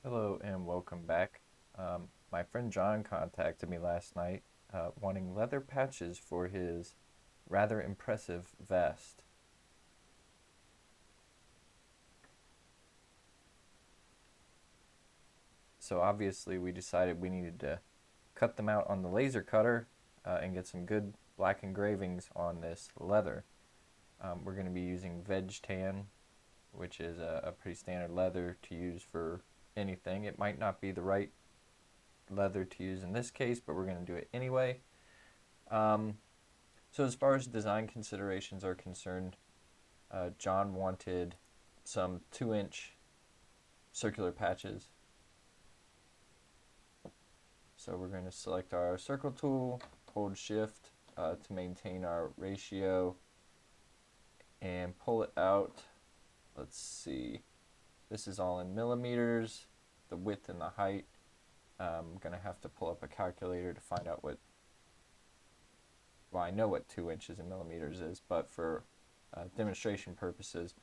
Hello and welcome back. My friend John contacted me last night wanting leather patches for his rather impressive vest. So obviously we decided we needed to cut them out on the laser cutter and get some good black engravings on this leather. We're going to be using veg tan, which is a pretty standard leather to use for anything. It might not be the right leather to use in this case, but we're going to do it anyway. Um, so as far as design considerations are concerned, John wanted some 2-inch circular patches. So we're going to select our circle tool, hold shift to maintain our ratio, and pull it out. Let's see. This is all in millimeters, the width and the height. I'm going to have to pull up a calculator to find out well, I know what 2 inches in millimeters is, but for demonstration purposes,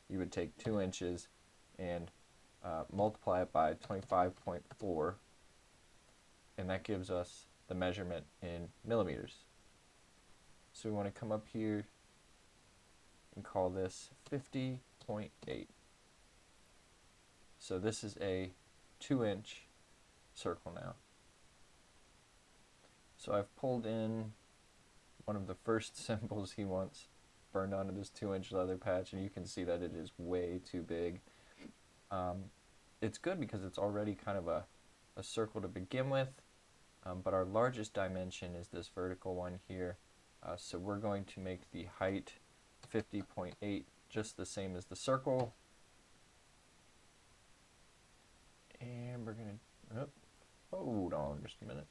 you would take 2 inches and multiply it by 25.4, and that gives us the measurement in millimeters. So we want to come up here and call this 50.8. So this is a 2-inch circle now. So I've pulled in one of the first symbols he wants burned onto this 2-inch leather patch, and you can see that it is way too big. It's good because it's already kind of a circle to begin with, but our largest dimension is this vertical one here. So we're going to make the height 50.8, just the same as the circle. And we're going to, hold on just a minute.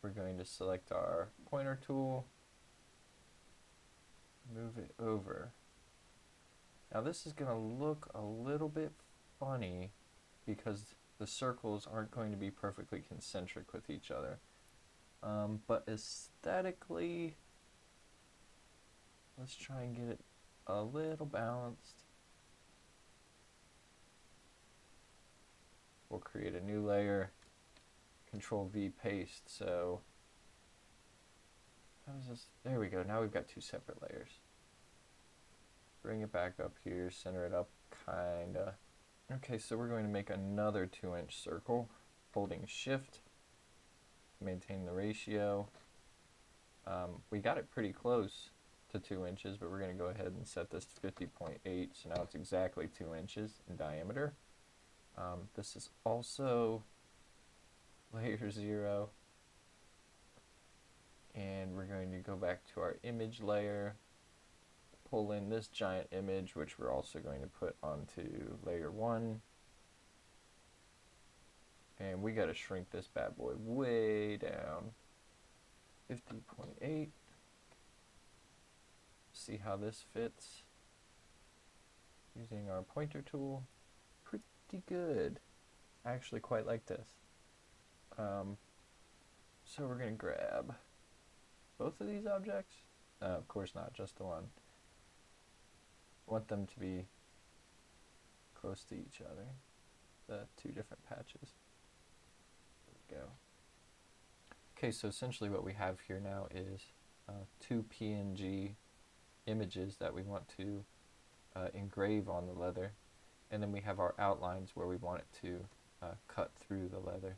We're going to select our pointer tool, move it over. Now this is going to look a little bit funny because the circles aren't going to be perfectly concentric with each other. But aesthetically, let's try and get it a little balanced. We'll create a new layer, Control V paste. So how does this, there we go. Now we've got two separate layers. Bring it back up here, center it up kinda. Okay, so we're going to make another 2-inch circle, holding shift, maintain the ratio. We got it pretty close to 2 inches, but we're going to go ahead and set this to 50.8, so now it's exactly 2 inches in diameter. This is also layer 0, and we're going to go back to our image layer, pull in this giant image, which we're also going to put onto layer 1. And we got to shrink this bad boy way down. 50.8. See how this fits using our pointer tool. Pretty good. I actually quite like this. So we're going to grab both of these objects. Of course not, just the one. Want them to be close to each other, the two different patches. There we go. Okay, so essentially what we have here now is two PNG images that we want to engrave on the leather, and then we have our outlines where we want it to cut through the leather.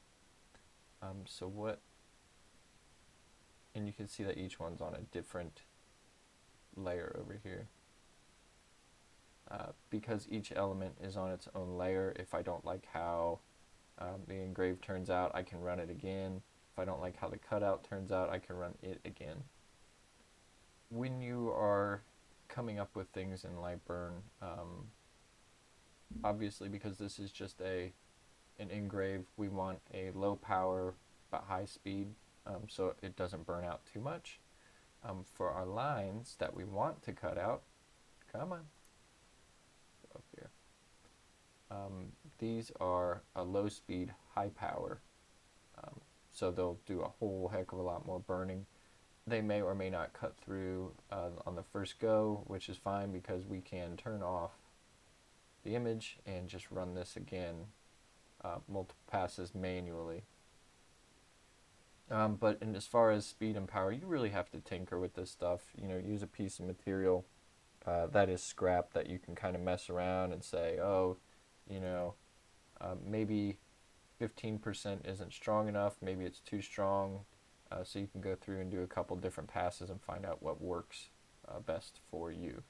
And you can see that each one's on a different layer over here. Because each element is on its own layer, if I don't like how the engrave turns out, I can run it again. If I don't like how the cutout turns out, I can run it again. When you are coming up with things in LightBurn, obviously because this is just an engrave, we want a low power but high speed so it doesn't burn out too much. For our lines that we want to cut out, come on, up here. These are a low speed, high power, so they'll do a whole heck of a lot more burning. They may or may not cut through on the first go, which is fine because we can turn off the image and just run this again multiple passes manually. But as far as speed and power, you really have to tinker with this stuff. You know, use a piece of material that is scrap that you can kind of mess around and say, oh, you know, maybe 15% isn't strong enough, maybe it's too strong. So you can go through and do a couple different passes and find out what works best for you.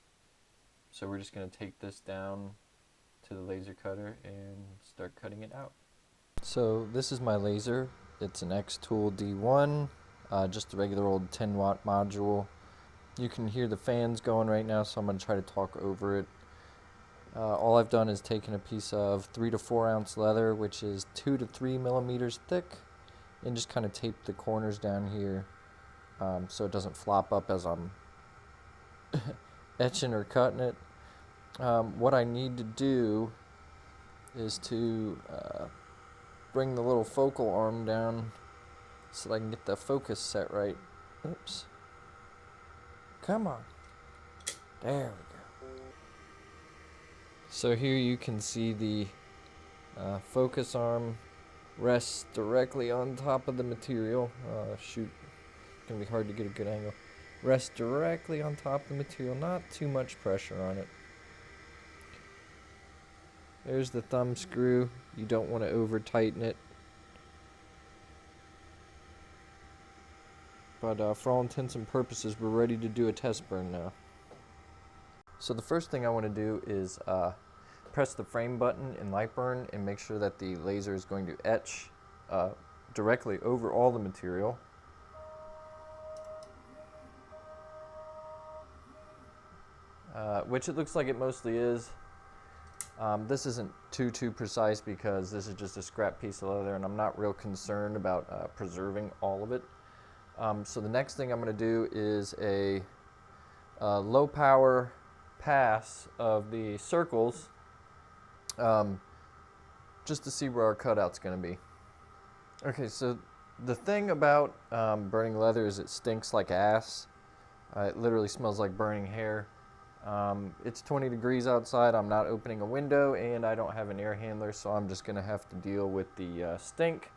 So we're just going to take this down to the laser cutter and start cutting it out. So this is my laser. It's an xtool D1, just a regular old 10-watt module. You can hear the fans going right now, so I'm going to try to talk over it. All I've done is taken a piece of 3 to 4 ounce leather, which is 2 to 3 millimeters thick, and just kind of tape the corners down here so it doesn't flop up as I'm etching or cutting it. What I need to do is to bring the little focal arm down so that I can get the focus set right. Oops. Come on. There we go. So here you can see the focus arm rests directly on top of the material. Shoot, it's going to be hard to get a good angle. Rests directly on top of the material, not too much pressure on it. There's the thumb screw. You don't want to over tighten it. But for all intents and purposes, we're ready to do a test burn now. So the first thing I want to do is press the frame button in LightBurn and make sure that the laser is going to etch directly over all the material. Which it looks like it mostly is. This isn't too precise because this is just a scrap piece of leather and I'm not real concerned about preserving all of it. So the next thing I'm going to do is a low power pass of the circles just to see where our cutout's going to be. Okay, so the thing about burning leather is it stinks like ass. It literally smells like burning hair. It's 20 degrees outside, I'm not opening a window, and I don't have an air handler, so I'm just going to have to deal with the stink.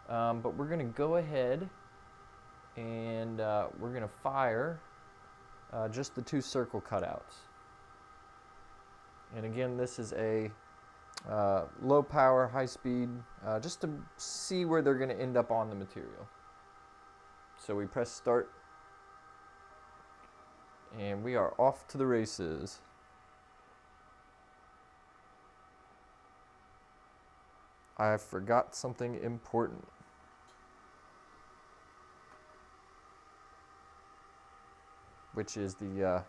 But we're going to go ahead and we're going to fire just the 2 circle cutouts. And again, this is a low power, high speed, just to see where they're going to end up on the material. So we press start. And we are off to the races. I forgot something important. Which is the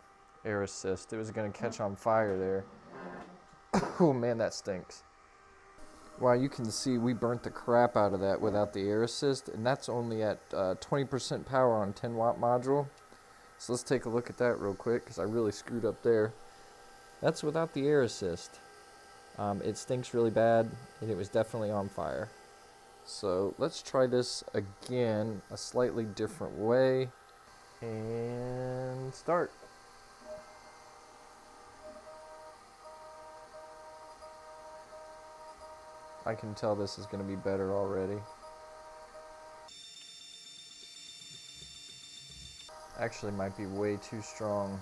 air assist. It was going to catch on fire there. Oh man, that stinks. Well, you can see we burnt the crap out of that without the air assist, and that's only at 20% power on a 10-watt module. So let's take a look at that real quick because I really screwed up there. That's without the air assist. It stinks really bad and it was definitely on fire. So let's try this again a slightly different way and start. I can tell this is going to be better already. Actually might be way too strong.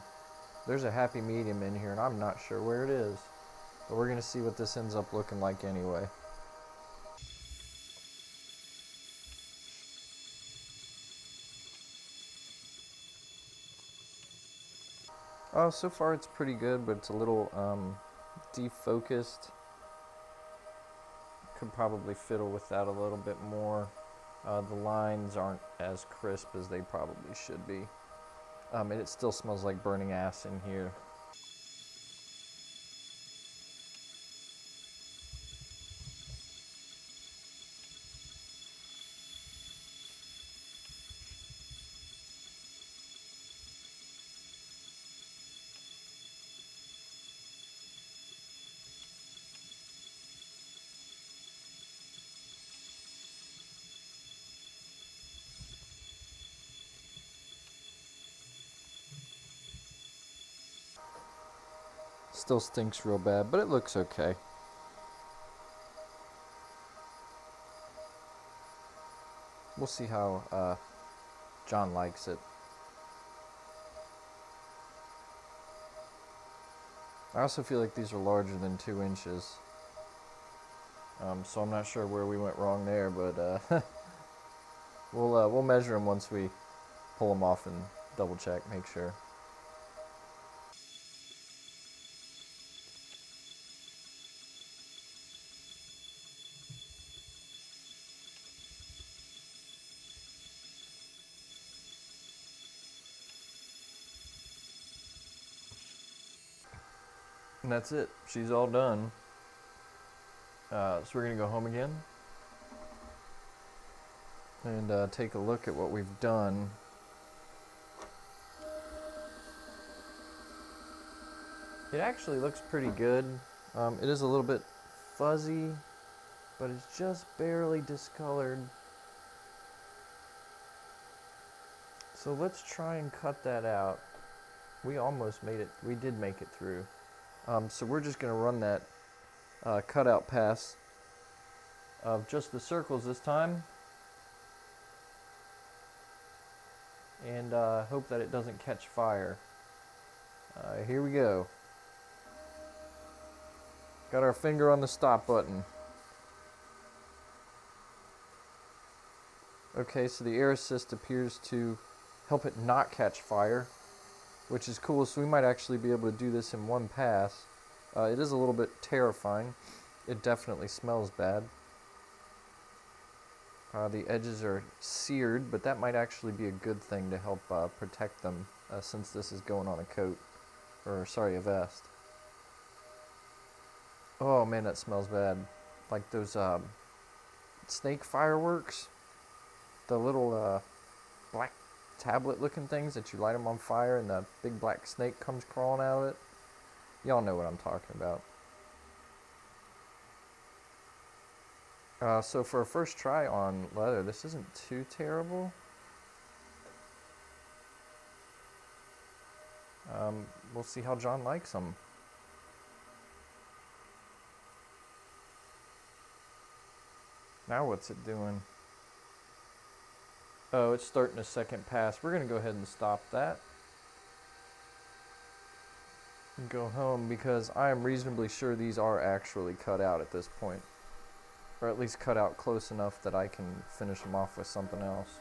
There's a happy medium in here and I'm not sure where it is. But we're going to see what this ends up looking like anyway. Oh, so far it's pretty good, but it's a little defocused. Could probably fiddle with that a little bit more. The lines aren't as crisp as they probably should be. And it still smells like burning ass in here. Still stinks real bad, but it looks okay. we'll see how John likes it. I also feel like these are larger than 2 inches. So I'm not sure where we went wrong there, but we'll measure them once we pull them off and double check, make sure. And that's it. She's all done. So we're gonna go home again and take a look at what we've done. It actually looks pretty good. It is a little bit fuzzy, but it's just barely discolored. So let's try and cut that out. We almost made it. We did make it through. So we're just gonna run that cutout pass of just the circles this time, and hope that it doesn't catch fire. Here we go. Got our finger on the stop button. Okay, so the air assist appears to help it not catch fire, which is cool. So we might actually be able to do this in one pass. It is a little bit terrifying. It definitely smells bad. The edges are seared, but that might actually be a good thing to help protect them since this is going on a coat, or sorry, a vest. Oh man, that smells bad. Like those snake fireworks. The little black tablet looking things that you light them on fire and the big black snake comes crawling out of it. Y'all know what I'm talking about. So for a first try on leather, this isn't too terrible. We'll see how John likes them. Now what's it doing? Oh, it's starting a second pass. We're gonna go ahead and stop that and go home because I am reasonably sure these are actually cut out at this point. Or at least cut out close enough that I can finish them off with something else.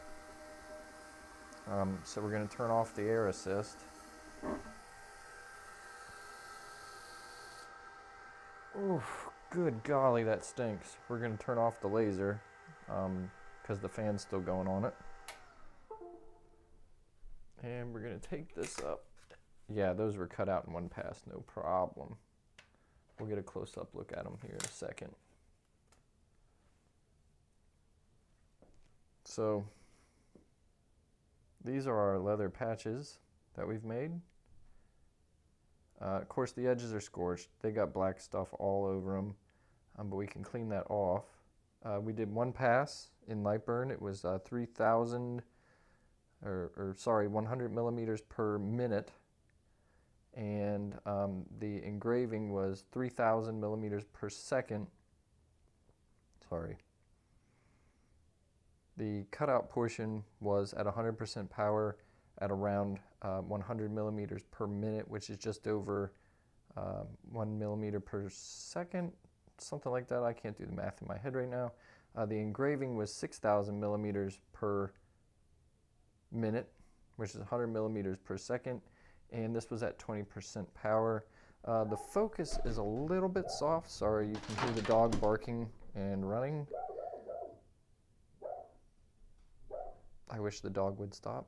So we're going to turn off the air assist. Oof, good golly, that stinks. We're going to turn off the laser because the fan's still going on it. And we're going to take this up. Yeah, those were cut out in one pass, no problem. We'll get a close-up look at them here in a second. So these are our leather patches that we've made. Of course, the edges are scorched. They got black stuff all over them, but we can clean that off. We did one pass in LightBurn. It was 100 millimeters per minute, and the engraving was 3,000 millimeters per second. Sorry. The cutout portion was at 100% power at around 100 millimeters per minute, which is just over 1 millimeter per second, something like that. I can't do the math in my head right now. The engraving was 6,000 millimeters per minute, which is 100 millimeters per second, and this was at 20% power. The focus is a little bit soft. Sorry, you can hear the dog barking and running. I wish the dog would stop.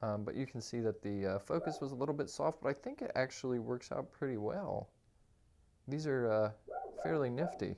But you can see that the focus was a little bit soft, but I think it actually works out pretty well. These are fairly nifty.